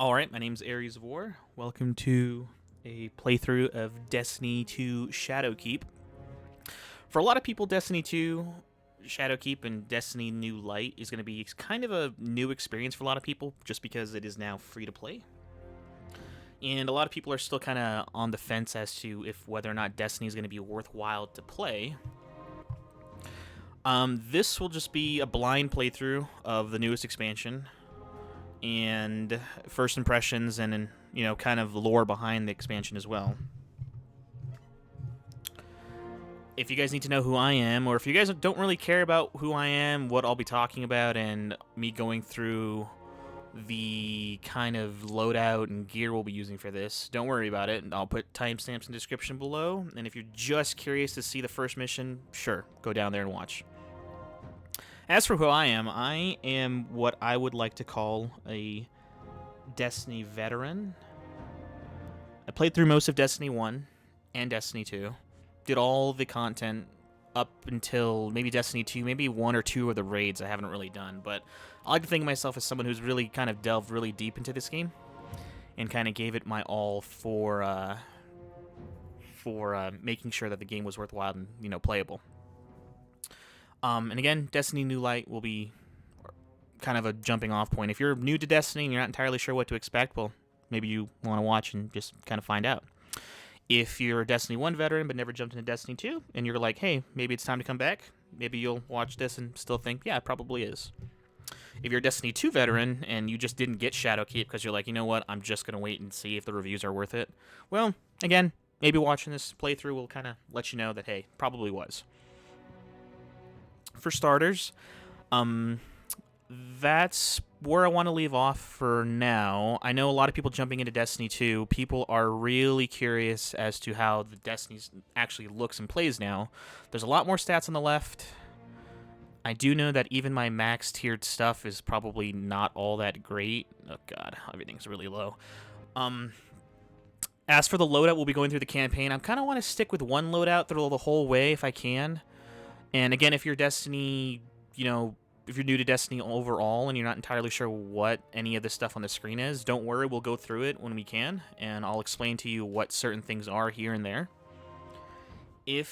Alright, my name's Aries of War. Welcome to a playthrough of Destiny 2 Shadowkeep. For a lot of people, Destiny 2 Shadowkeep and Destiny New Light is going to be kind of a new experience for a lot of people, just because it is now free to play. And a lot of people are still kind of on the fence as to if whether or not Destiny is going to be worthwhile to play. This will just be a blind playthrough of the newest expansion and first impressions and kind of lore behind the expansion as well. If you guys need to know who I am, or if you guys don't really care about who I am, what I'll be talking about, and me going through the kind of loadout and gear we'll be using for this, don't worry about it. I'll put timestamps in the description below, and if you're just curious to see the first mission, sure, go down there and watch. As for who I am what I would like to call a Destiny veteran. I played through most of Destiny 1 and Destiny 2. Did all the content up until maybe Destiny 2, maybe one or two of the raids I haven't really done. But I like to think of myself as someone who's really kind of delved really deep into this game and kind of gave it my all for making sure that the game was worthwhile and playable. And again, Destiny New Light will be kind of a jumping off point. If you're new to Destiny and you're not entirely sure what to expect, well, maybe you want to watch and just kind of find out. If you're a Destiny 1 veteran but never jumped into Destiny 2, and you're like, hey, maybe it's time to come back, maybe you'll watch this and still think, yeah, it probably is. If you're a Destiny 2 veteran and you just didn't get Shadowkeep because you're like, you know what, I'm just going to wait and see if the reviews are worth it, well, again, maybe watching this playthrough will kind of let you know that, hey, probably was. For starters, that's where I want to leave off for now. I know a lot of people jumping into Destiny 2, people are really curious as to how the Destiny actually looks and plays now. There's a lot more stats on the left. I do know that even my max tiered stuff is probably not all that great. Oh god, everything's really low. As for the loadout, we'll be going through the campaign. I kind of want to stick with one loadout through the whole way if I can. And again, if you're Destiny, if you're new to Destiny overall and you're not entirely sure what any of the stuff on the screen is, don't worry, we'll go through it when we can, and I'll explain to you what certain things are here and there. I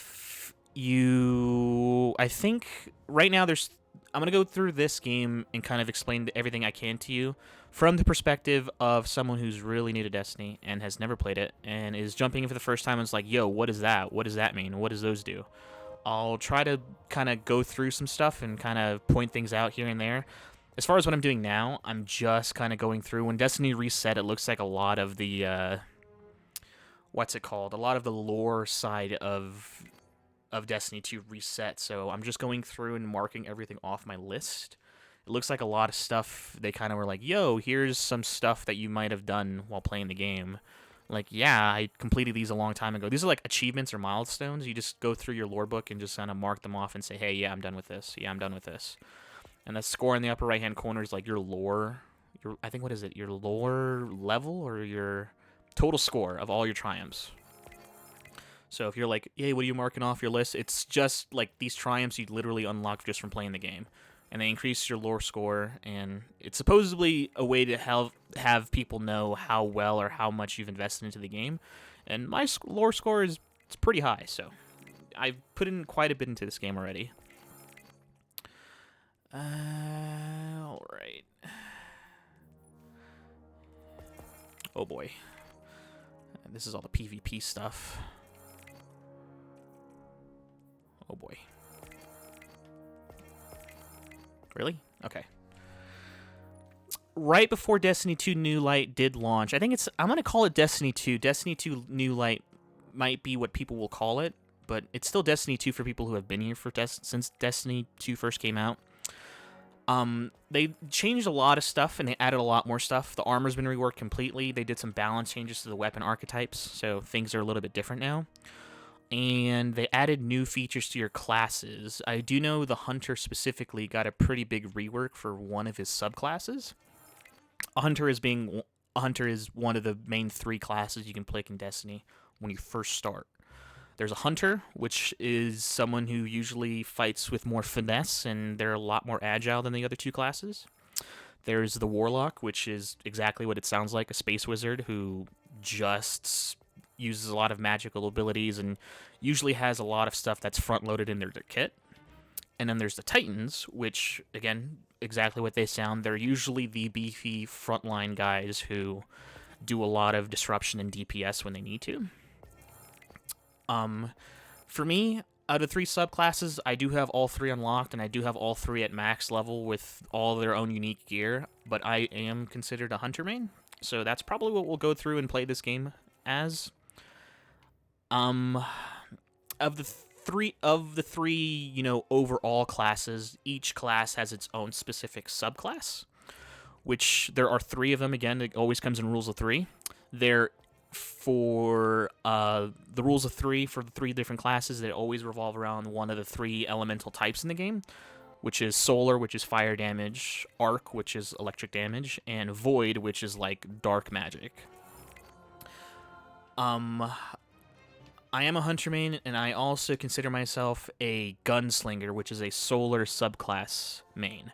think right now I'm going to go through this game and kind of explain everything I can to you from the perspective of someone who's really new to Destiny and has never played it and is jumping in for the first time and is like, yo, what is that? What does that mean? What does those do? I'll try to kind of go through some stuff and kind of point things out here and there. As far as what I'm doing now, I'm just kind of going through. When Destiny reset, it looks like a lot of the, a lot of the lore side of Destiny 2 reset. So I'm just going through and marking everything off my list. It looks like a lot of stuff, they kind of were like, yo, here's some stuff that you might have done while playing the game. Like, yeah, I completed these a long time ago. These are like achievements or milestones. You just go through your lore book and just kind of mark them off and say, hey, yeah, I'm done with this. Yeah, I'm done with this. And the score in the upper right-hand corner is like your lore. I think, what is it? Your lore level or your total score of all your triumphs. So if you're like, hey, what are you marking off your list? It's just like these triumphs you literally unlocked just from playing the game. And they increase your lore score, and it's supposedly a way to have people know how well or how much you've invested into the game. And my lore score it's pretty high, so I've put in quite a bit into this game already. All right. Oh boy, this is all the PvP stuff. Oh boy. Really? Okay. Right before Destiny 2 New Light did launch, I'm going to call it Destiny 2. Destiny 2 New Light might be what people will call it, but it's still Destiny 2 for people who have been here since Destiny 2 first came out. They changed a lot of stuff, and they added a lot more stuff. The armor's been reworked completely. They did some balance changes to the weapon archetypes, so things are a little bit different now. And they added new features to your classes. I do know the Hunter specifically got a pretty big rework for one of his subclasses. A Hunter is one of the main 3 classes you can pick in Destiny when you first start. There's a Hunter, which is someone who usually fights with more finesse, and they're a lot more agile than the other 2 classes. There's the Warlock, which is exactly what it sounds like, a space wizard who just uses a lot of magical abilities and usually has a lot of stuff that's front-loaded in their kit. And then there's the Titans, which, again, exactly what they sound. They're usually the beefy frontline guys who do a lot of disruption and DPS when they need to. For me, out of 3 subclasses, I do have all 3 unlocked, and I do have all 3 at max level with all their own unique gear, but I am considered a hunter main, so that's probably what we'll go through and play this game as. Of the three, you know, overall classes, each class has its own specific subclass, which there are 3 of them. Again, it always comes in rules of 3. They're for the rules of 3 for the 3 different classes. They always revolve around one of the 3 elemental types in the game, which is Solar, which is fire damage, Arc, which is electric damage, and Void, which is like dark magic. I am a hunter main, and I also consider myself a gunslinger, which is a solar subclass main.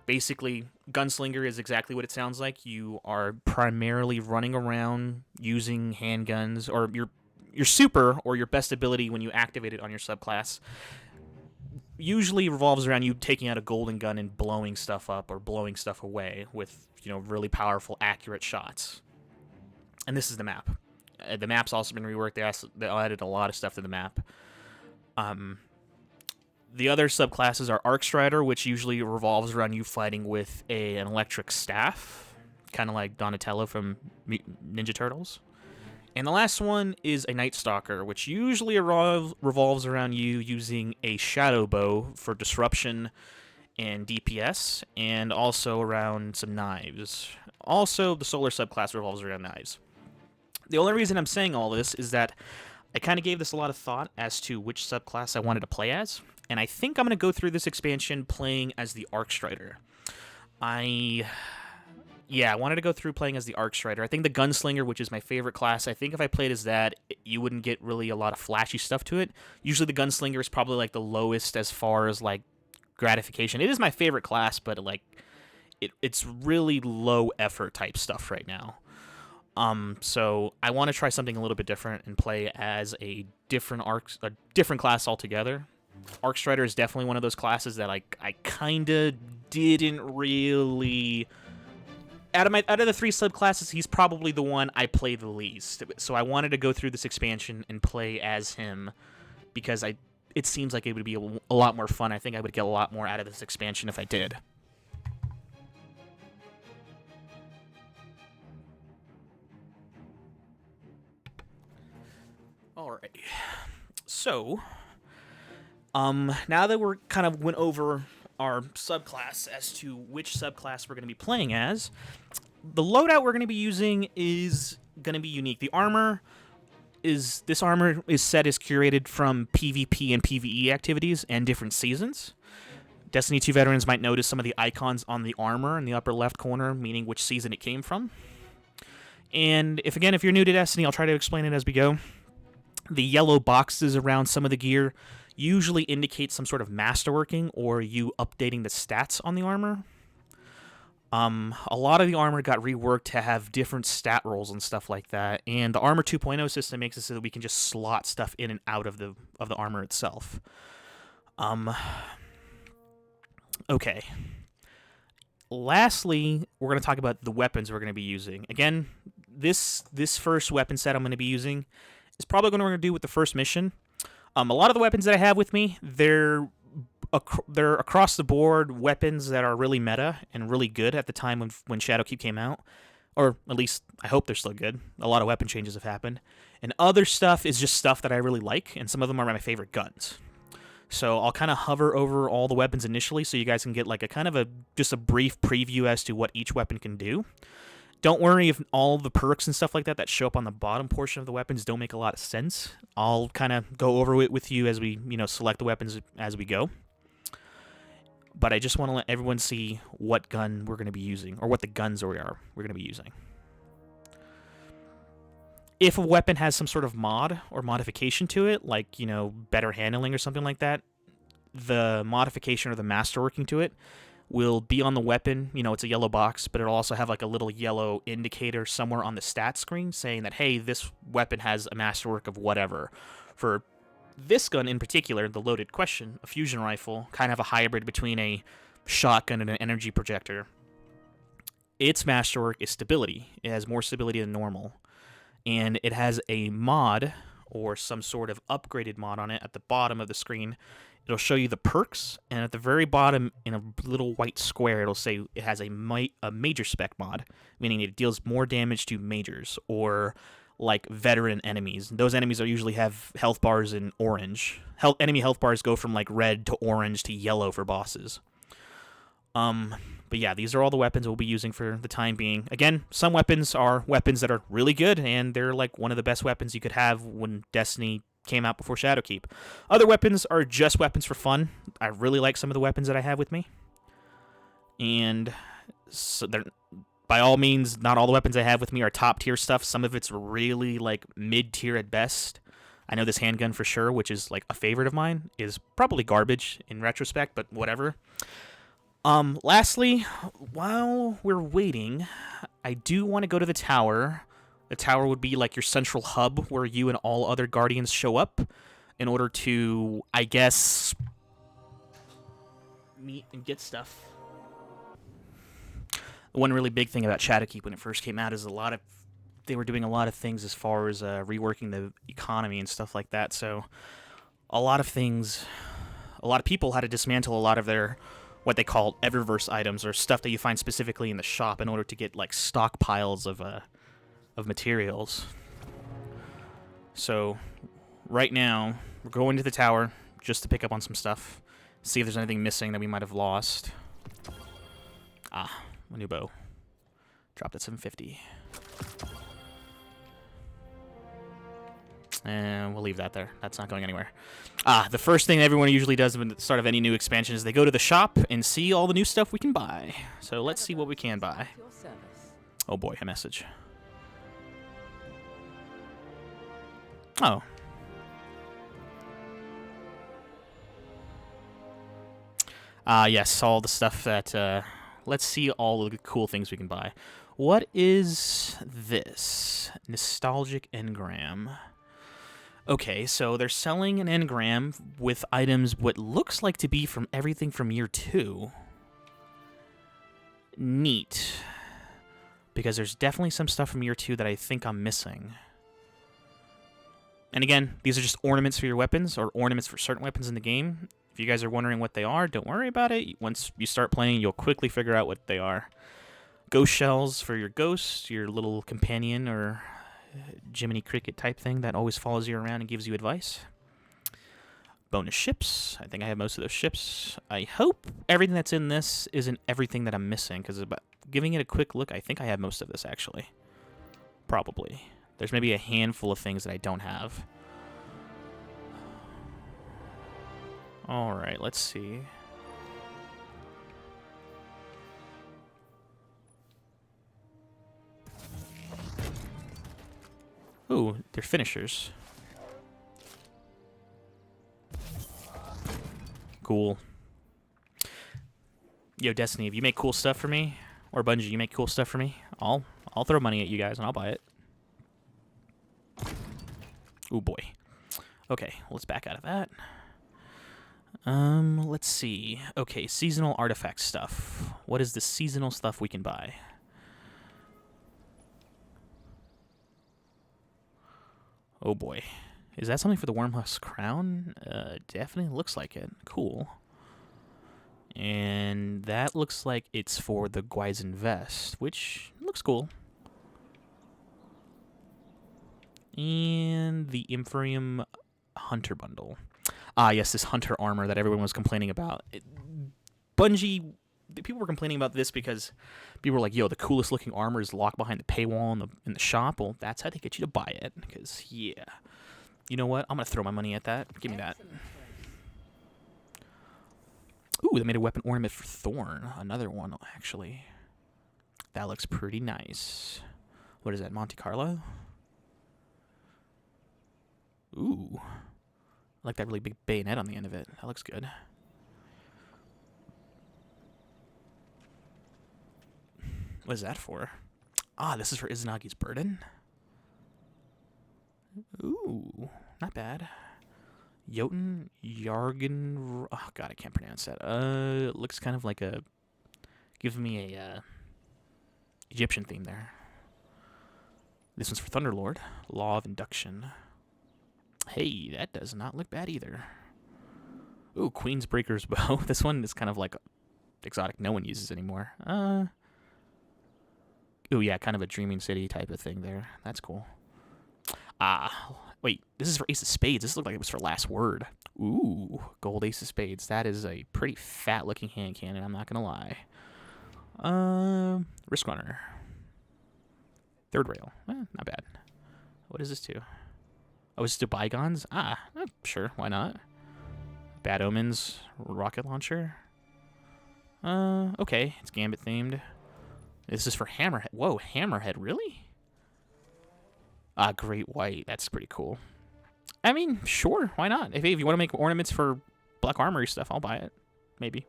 Basically, gunslinger is exactly what it sounds like. You are primarily running around using handguns, or your super, or your best ability when you activate it on your subclass, usually revolves around you taking out a golden gun and blowing stuff up or blowing stuff away with, you know, really powerful, accurate shots. And this is the map. The map's also been reworked. They added a lot of stuff to the map. The other subclasses are Arc Strider, which usually revolves around you fighting with an electric staff, kind of like Donatello from Ninja Turtles. And the last one is a Night Stalker, which usually revolves around you using a Shadow Bow for disruption and DPS, and also around some knives. Also, the Solar subclass revolves around knives. The only reason I'm saying all this is that I kind of gave this a lot of thought as to which subclass I wanted to play as, and I think I'm going to go through this expansion playing as the Arc Strider. I wanted to go through playing as the Arc Strider. I think the Gunslinger, which is my favorite class, I think if I played as that, you wouldn't get really a lot of flashy stuff to it. Usually the Gunslinger is probably like the lowest as far as like gratification. It is my favorite class, but like it's really low effort type stuff right now. So I want to try something a little bit different and play as a different class altogether. Arc Strider is definitely one of those classes that I kind of didn't really. Out of the 3 subclasses, he's probably the one I play the least. So I wanted to go through this expansion and play as him because it seems like it would be a lot more fun. I think I would get a lot more out of this expansion if I did. Alright, so, now that we're kind of went over our subclass as to which subclass we're going to be playing as, the loadout we're going to be using is going to be unique. This armor is set as curated from PvP and PvE activities and different seasons. Destiny 2 veterans might notice some of the icons on the armor in the upper left corner, meaning which season it came from. And if you're new to Destiny, I'll try to explain it as we go. The yellow boxes around some of the gear usually indicate some sort of masterworking or you updating the stats on the armor. A lot of the armor got reworked to have different stat rolls and stuff like that, and the Armor 2.0 system makes it so that we can just slot stuff in and out of the armor itself. Okay. Lastly, we're going to talk about the weapons we're going to be using. Again, this first weapon set I'm going to be using is probably what we're going to do with the first mission. A lot of the weapons that I have with me, they're across the board weapons that are really meta and really good at the time when Shadowkeep came out. Or at least, I hope they're still good. A lot of weapon changes have happened. And other stuff is just stuff that I really like, and some of them are my favorite guns. So I'll kind of hover over all the weapons initially so you guys can get like just a brief preview as to what each weapon can do. Don't worry if all the perks and stuff like that show up on the bottom portion of the weapons don't make a lot of sense. I'll kind of go over it with you as we, select the weapons as we go. But I just want to let everyone see what gun we're going to be using, or what the guns we're going to be using. If a weapon has some sort of mod or modification to it, like, better handling or something like that, the modification or the masterworking to it will be on the weapon. You know, it's a yellow box, but it'll also have like a little yellow indicator somewhere on the stat screen saying that, hey, this weapon has a masterwork of whatever. For this gun in particular, the Loaded Question, a fusion rifle, kind of a hybrid between a shotgun and an energy projector. Its masterwork is stability. It has more stability than normal. And it has a mod, or some sort of upgraded mod on it at the bottom of the screen. It'll show you the perks, and at the very bottom, in a little white square, it'll say it has a major spec mod, meaning it deals more damage to majors, or like veteran enemies. Those enemies usually have health bars in orange. Enemy health bars go from like red to orange to yellow for bosses. But yeah, these are all the weapons we'll be using for the time being. Again, some weapons are weapons that are really good, and they're like one of the best weapons you could have when Destiny came out before Shadowkeep. Other weapons are just weapons for fun. I really like some of the weapons that I have with me. And so by all means, not all the weapons I have with me are top tier stuff. Some of it's really like mid tier at best. I know this handgun for sure, which is like a favorite of mine, is probably garbage in retrospect, but whatever. Lastly, while we're waiting, I do want to go to the tower. The tower would be like your central hub where you and all other Guardians show up in order to, I guess, meet and get stuff. One really big thing about Shadowkeep when it first came out is they were doing a lot of things as far as reworking the economy and stuff like that. So a lot of people had to dismantle a lot of their what they call Eververse items, or stuff that you find specifically in the shop, in order to get like stockpiles of materials. So right now we're going to the tower just to pick up on some stuff, see if there's anything missing that we might have lost. A new bow. Dropped at 750. And we'll leave that there. That's not going anywhere. The first thing everyone usually does at the start of any new expansion is they go to the shop and see all the new stuff we can buy. So let's see what we can buy. Oh boy, a message. Oh. Yes, all the stuff that, let's see all the cool things we can buy. What is this? Nostalgic engram. Okay, so they're selling an engram with items what looks like to be from everything from year 2. Neat. Because there's definitely some stuff from year 2 that I think I'm missing. And again, these are just ornaments for your weapons, or ornaments for certain weapons in the game. If you guys are wondering what they are, don't worry about it. Once you start playing, you'll quickly figure out what they are. Ghost shells for your ghost, your little companion, or Jiminy Cricket type thing that always follows you around and gives you advice. Bonus ships. I think I have most of those ships. I hope everything that's in this isn't everything that I'm missing, because giving it a quick look, I think I have most of this, actually. Probably. There's maybe a handful of things that I don't have. Alright, let's see. Ooh, they're finishers. Cool. Yo, Destiny, if you make cool stuff for me, or Bungie, you make cool stuff for me, I'll throw money at you guys and I'll buy it. Ooh, boy. Okay, let's back out of that. Let's see. Okay, seasonal artifact stuff. What is the seasonal stuff we can buy? Oh boy. Is that something for the Wormhusk Crown? Definitely looks like it. Cool. And that looks like it's for the Guizen Vest, which looks cool. And the Inferium Hunter Bundle. Yes, this Hunter armor that everyone was complaining about. Bungie, people were complaining about this because people were like, yo, the coolest looking armor is locked behind the paywall in the shop. Well, that's how they get you to buy it. Because, yeah. You know what? I'm going to throw my money at that. Give me that. Ooh, they made a weapon ornament for Thorn. Another one, actually. That looks pretty nice. What is that, Monte Carlo? Ooh. I like that really big bayonet on the end of it. That looks good. What is that for? Ah, this is for Izanagi's Burden. Ooh, not bad. Jotun Yargan. Oh god, I can't pronounce that. It looks kind of like a. Gives me a Egyptian theme there. This one's for Thunderlord. Law of Induction. Hey, that does not look bad either. Ooh, Queensbreaker's Bow. This one is kind of like exotic no one uses anymore. Ooh, yeah, kind of a Dreaming City type of thing there. That's cool. Wait, this is for Ace of Spades. This looked like it was for Last Word. Ooh, gold Ace of Spades. That is a pretty fat-looking hand cannon, I'm not going to lie. Risk Runner. Third Rail. Not bad. What does this do? Oh, is this to Bygones? Sure, why not? Bad Omens. Rocket Launcher. Okay, it's Gambit themed. This is for Hammerhead. Whoa, Hammerhead, really? Great White. That's pretty cool. I mean, sure, why not? If you want to make ornaments for Black Armory stuff, I'll buy it. Maybe.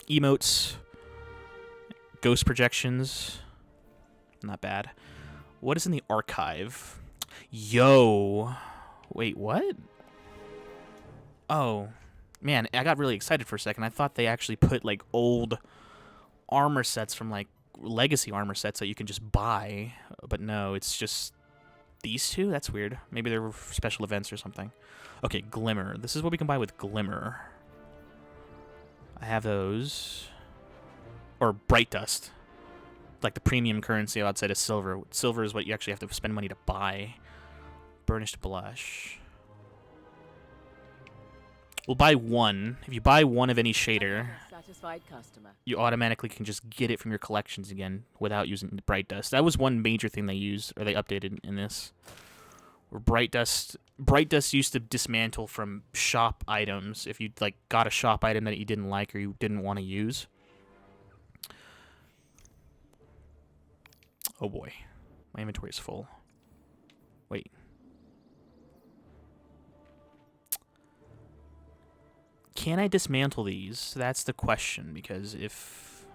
Emotes. Ghost projections. Not bad. What is in the archive? Yo. Wait, what? Oh. Man, I got really excited for a second. I thought they actually put, like, old armor sets from, like, legacy armor sets that you can just buy. But no, it's just these two? That's weird. Maybe they're for special events or something. Okay, Glimmer. This is what we can buy with Glimmer. I have those. Or Bright Dust. Like the premium currency outside of silver. Silver is what you actually have to spend money to buy. Burnished Blush. We'll buy one. If you buy one of any shader, you automatically can just get it from your collections again without using the Bright Dust. That was one major thing they used, or they updated in this. Where Bright Dust used to dismantle from shop items if you like got a shop item that you didn't like or you didn't want to use. Oh boy, my inventory is full. Wait. Can I dismantle these? That's the question, because if...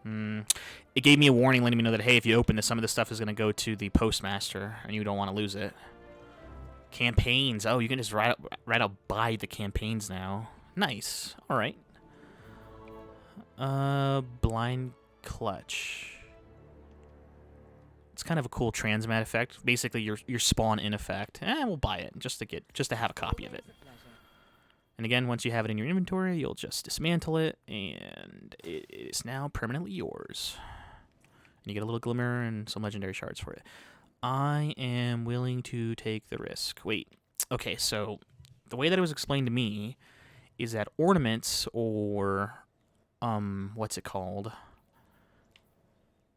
it gave me a warning letting me know that, hey, if you open this, some of this stuff is going to go to the postmaster, and you don't want to lose it. Campaigns. Oh, you can just right out buy the campaigns now. Nice. All right. Blind Clutch. It's kind of a cool transmat effect. Basically, your spawn in effect. We'll buy it just to have a copy of it. And again, once you have it in your inventory, you'll just dismantle it, and it is now permanently yours. And you get a little Glimmer and some legendary shards for it. I am willing to take the risk. Wait. Okay, so the way that it was explained to me is that ornaments or, what's it called?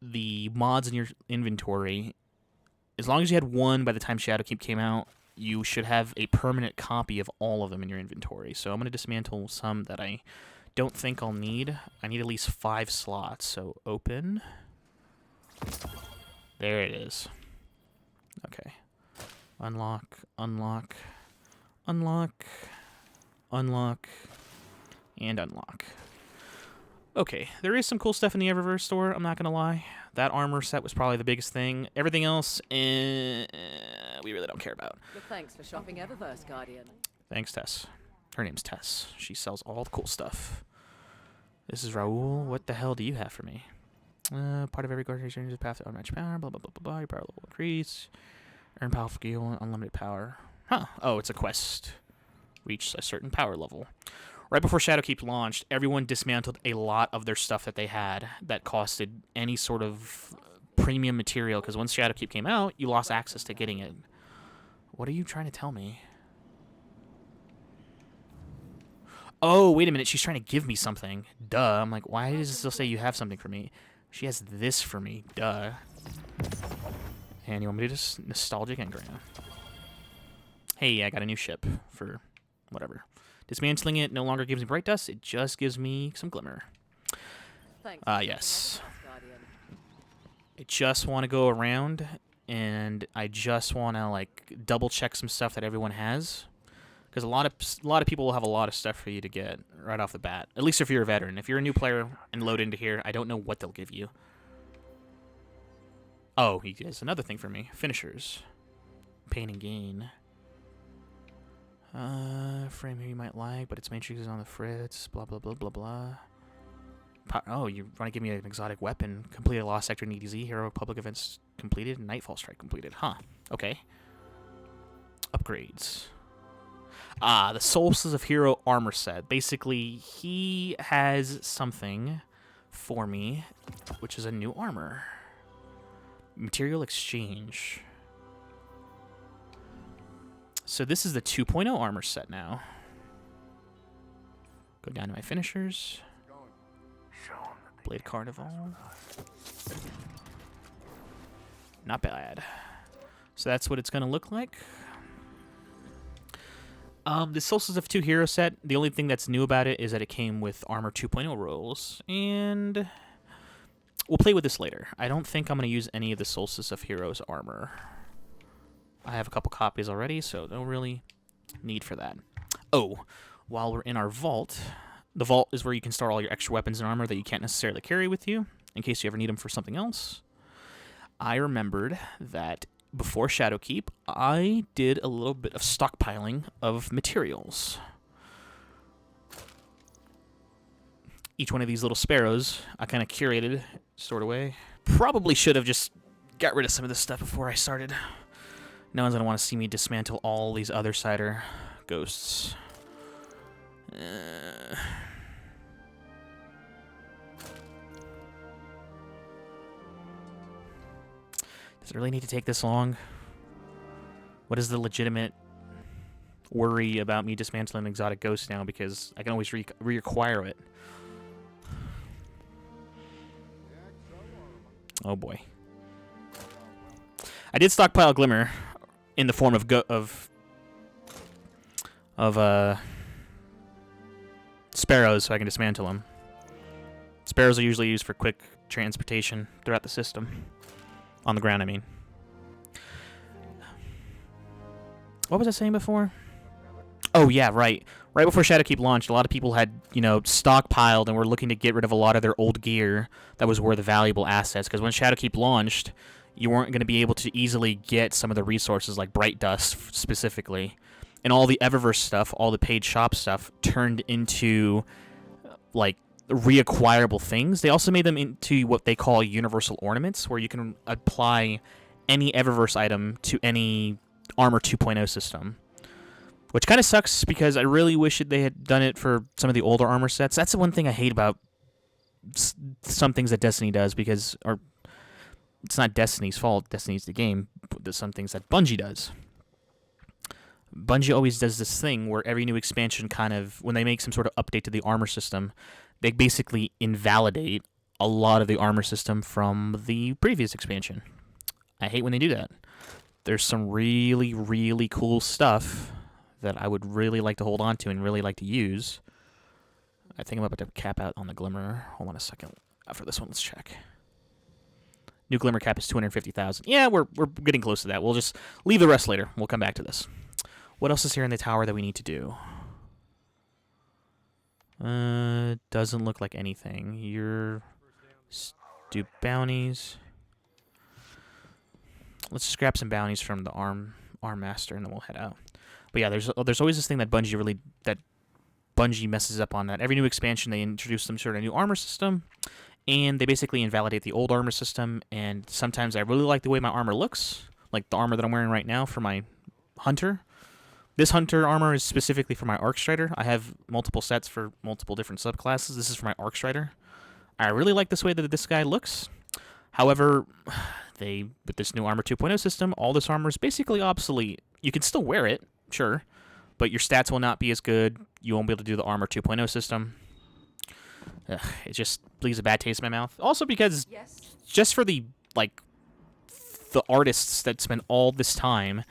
The mods in your inventory, as long as you had one by the time Shadowkeep came out, you should have a permanent copy of all of them in your inventory. So I'm going to dismantle some that I don't think I'll need. I need at least 5 slots. So open. There it is. Okay. Unlock, unlock, unlock, unlock, and unlock. Okay, there is some cool stuff in the Eververse store, I'm not going to lie. That armor set was probably the biggest thing. Everything else, we really don't care about. But thanks for shopping Eververse, Guardian. Thanks, Tess. Her name's Tess. She sells all the cool stuff. This is Raul. What the hell do you have for me? Part of every Guardian changes path to unmatched power, blah, blah, blah, blah, blah. Your power level increase. Earn powerful skill, unlimited power. Huh. Oh, it's a quest. Reach a certain power level. Right before Shadowkeep launched, everyone dismantled a lot of their stuff that they had that costed any sort of premium material, because once Shadowkeep came out, you lost access to getting it. What are you trying to tell me? Oh, wait a minute. She's trying to give me something. Duh. I'm like, why does it still say you have something for me? She has this for me. Duh. And you want me to just nostalgic engram? Hey, I got a new ship for whatever. Dismantling it no longer gives me Bright Dust. It just gives me some Glimmer. Yes. I just want to go around, and I just want to like double check some stuff that everyone has, because a lot of people will have a lot of stuff for you to get right off the bat. At least if you're a veteran. If you're a new player and load into here, I don't know what they'll give you. Oh, he has another thing for me. Finishers. Pain and gain. Frame here you might lag, but its matrix is on the fritz. Blah, blah, blah, blah, blah. Oh, you want to give me an exotic weapon. Completed Lost Sector in EDZ. Hero Public Events completed. Nightfall Strike completed. Huh. Okay. Upgrades. The Solstice of Hero armor set. Basically, he has something for me, which is a new armor. Material exchange. So this is the 2.0 armor set now. Go down to my finishers. Blade Carnival. Not bad. So that's what it's going to look like. The Solstice of 2 hero set, the only thing that's new about it is that it came with Armor 2.0 rolls, and we'll play with this later. I don't think I'm going to use any of the Solstice of Heroes armor. I have a couple copies already, so no really need for that. Oh, while we're in our vault, the vault is where you can store all your extra weapons and armor that you can't necessarily carry with you, in case you ever need them for something else. I remembered that before Shadowkeep, I did a little bit of stockpiling of materials. Each one of these little sparrows, I kind of curated, stored away. Probably should have just got rid of some of this stuff before I started. No one's going to want to see me dismantle all these other cider ghosts. Does it really need to take this long? What is the legitimate worry about me dismantling an exotic ghost now? Because I can always reacquire it. Oh boy. I did stockpile Glimmer in the form of sparrows, so I can dismantle them. Sparrows are usually used for quick transportation throughout the system. On the ground, I mean. What was I saying before? Oh, yeah, right. Right before Shadowkeep launched, a lot of people had, stockpiled and were looking to get rid of a lot of their old gear that was worth valuable assets. Because when Shadowkeep launched, you weren't going to be able to easily get some of the resources, like Bright Dust specifically. And all the Eververse stuff, all the paid shop stuff, turned into, reacquirable things. They also made them into what they call universal ornaments, where you can apply any Eververse item to any Armor 2.0 system. Which kind of sucks, because I really wish they had done it for some of the older armor sets. That's the one thing I hate about some things that Destiny does, because it's not Destiny's fault, Destiny's the game, but there's some things that Bungie does. Bungie always does this thing where every new expansion when they make some sort of update to the armor system, they basically invalidate a lot of the armor system from the previous expansion. I hate when they do that. There's some really, really cool stuff that I would really like to hold on to and really like to use. I think I'm about to cap out on the Glimmer. Hold on a second. For this one, let's check. New Glimmer cap is 250,000. Yeah, we're getting close to that. We'll just leave the rest later. We'll come back to this. What else is here in the tower that we need to do? Doesn't look like anything. Do bounties. Let's just grab some bounties from the arm master, and then we'll head out. But yeah, there's always this thing that Bungie messes up on. That every new expansion they introduce some sort of new armor system, and they basically invalidate the old armor system. And sometimes I really like the way my armor looks, like the armor that I'm wearing right now for my hunter. This hunter armor is specifically for my Arc Strider. I have multiple sets for multiple different subclasses. This is for my Arc Strider. I really like this way that this guy looks. However, with this new Armor 2.0 system, all this armor is basically obsolete. You can still wear it, sure, but your stats will not be as good. You won't be able to do the Armor 2.0 system. It just leaves a bad taste in my mouth. Also because just for the artists that spend all this time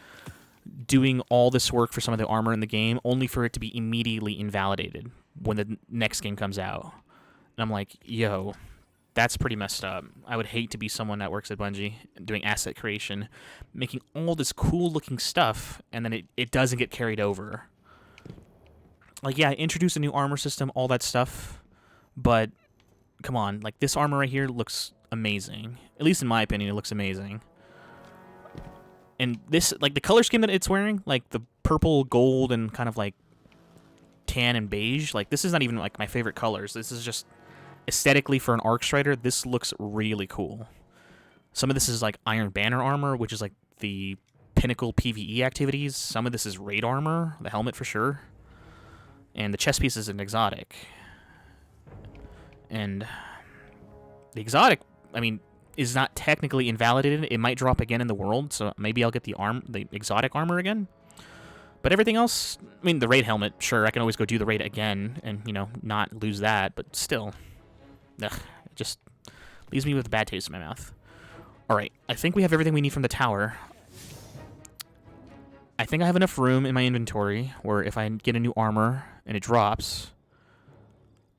doing all this work for some of the armor in the game, only for it to be immediately invalidated when the next game comes out. And I'm like, yo, that's pretty messed up. I would hate to be someone that works at Bungie doing asset creation, making all this cool-looking stuff, and then it doesn't get carried over. Like, yeah, introduce a new armor system, all that stuff, but come on, like this armor right here looks amazing. At least in my opinion, it looks amazing. And this, like the color scheme that it's wearing, like the purple, gold, and kind of like tan and beige, like this is not even like my favorite colors. This is just aesthetically for an Arc Strider, this looks really cool. Some of this is like Iron Banner armor, which is like the pinnacle PvE activities. Some of this is raid armor, the helmet for sure. And the chest piece is an exotic. And the exotic, I mean, is not technically invalidated. It might drop again in the world, so maybe I'll get the exotic armor again. But everything else, I mean, the raid helmet, sure, I can always go do the raid again and, you know, not lose that, but still. Ugh, it just leaves me with a bad taste in my mouth. Alright, I think we have everything we need from the tower. I think I have enough room in my inventory where if I get a new armor and it drops,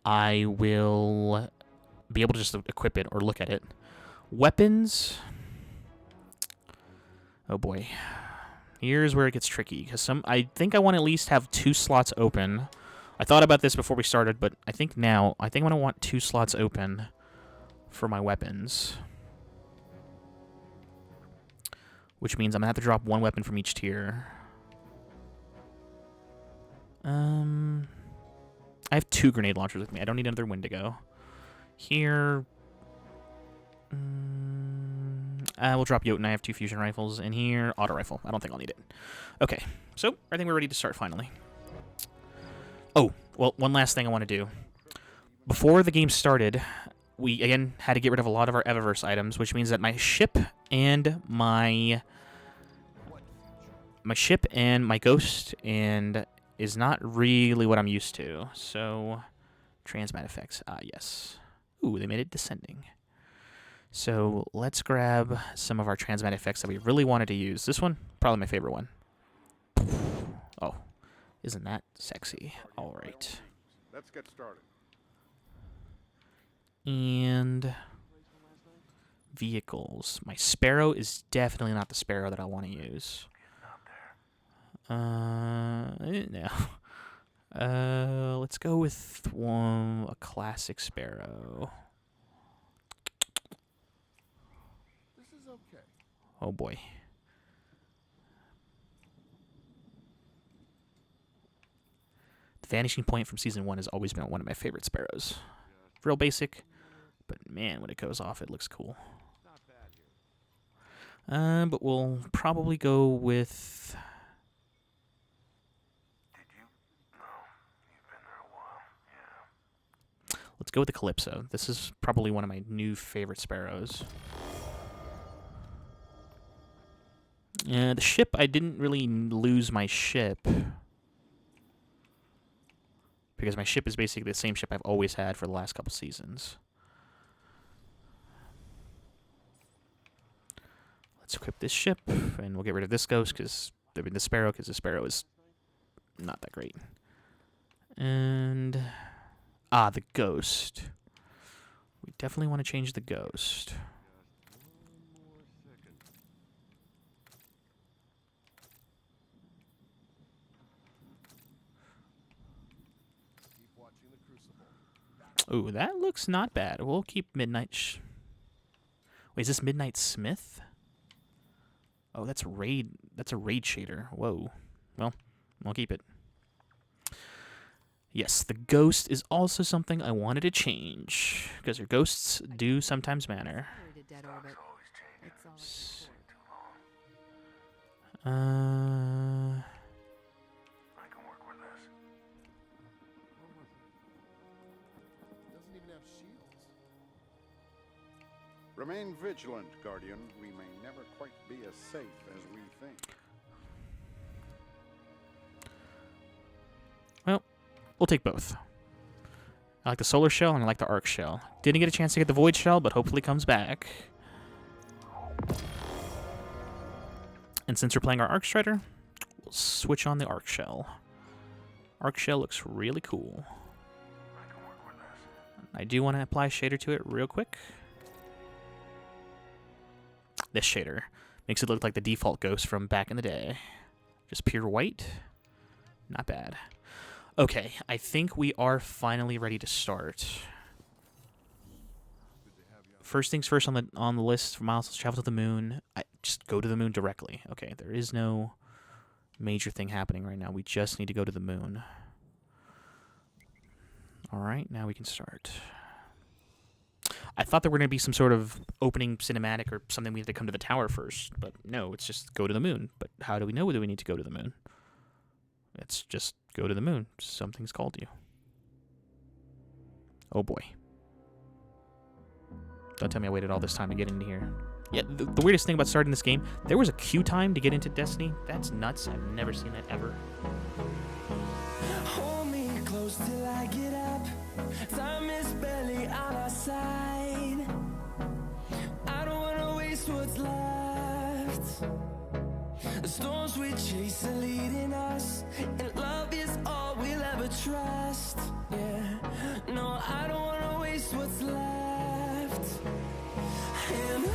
I will be able to just equip it or look at it. Weapons. Oh boy. Here's where it gets tricky, because I think I want to at least have 2 slots open. I thought about this before we started, but I think I'm going to want 2 slots open for my weapons. Which means I'm going to have to drop 1 weapon from each tier. I have 2 grenade launchers with me. I don't need another Wendigo. Here... we'll drop Jotun. I have 2 fusion rifles. And here, auto rifle. I don't think I'll need it. Okay, so I think we're ready to start finally. Oh, well, one last thing I want to do. Before the game started, we, again, had to get rid of a lot of our Eververse items, which means that my ship and my ghost and is not really what I'm used to. So, transmat effects. Ah, yes. Ooh, they made it descending. So let's grab some of our transmat effects that we really wanted to use. This one, probably my favorite one. Oh, isn't that sexy? All right. Let's get started. And vehicles. My Sparrow is definitely not the Sparrow that I want to use. No. Let's go with a classic Sparrow. Okay. Oh boy. The Vanishing Point from Season 1 has always been one of my favorite Sparrows. Real basic, but man, when it goes off, it looks cool. But we'll probably go with... Let's go with the Calypso. This is probably one of my new favorite Sparrows. The ship, I didn't really lose my ship. Because my ship is basically the same ship I've always had for the last couple seasons. Let's equip this ship, and we'll get rid of this ghost, because the Sparrow is not that great. And... the ghost. We definitely want to change the ghost. Ooh, that looks not bad. We'll keep Midnight... Wait, is this Midnight Smith? Oh, that's raid. That's a raid shader. Whoa. Well, I'll keep it. Yes, the ghost is also something I wanted to change, because your ghosts do sometimes matter. I can work with this. Doesn't even have shields. Remain vigilant, Guardian. We may never quite be as safe as we think. Well, we'll take both. I like the Solar Shell and I like the Arc Shell. Didn't get a chance to get the Void Shell, but hopefully comes back. And since we're playing our Arc Strider, we'll switch on the Arc Shell. Arc Shell looks really cool. I do want to apply a shader to it real quick. This shader makes it look like the default ghost from back in the day. Just pure white. Not bad. Okay, I think we are finally ready to start. First things first on the list for milestones: travel to the moon. Just go to the moon directly. Okay, there is no major thing happening right now. We just need to go to the moon. All right, now we can start. I thought there were going to be some sort of opening cinematic or something. We had to come to the tower first, but no, it's just go to the moon. But how do we know whether we need to go to the moon? It's just go to the moon. Something's called you. Oh boy. Don't tell me I waited all this time to get into here. Yeah, the weirdest thing about starting this game, there was a queue time to get into Destiny. That's nuts. I've never seen that ever. Hold me close till I get up. Time is barely on our side. I don't wanna waste what's left. The storms we chase are leading us, and love is all we'll ever trust. Yeah, no, I don't wanna waste what's left. And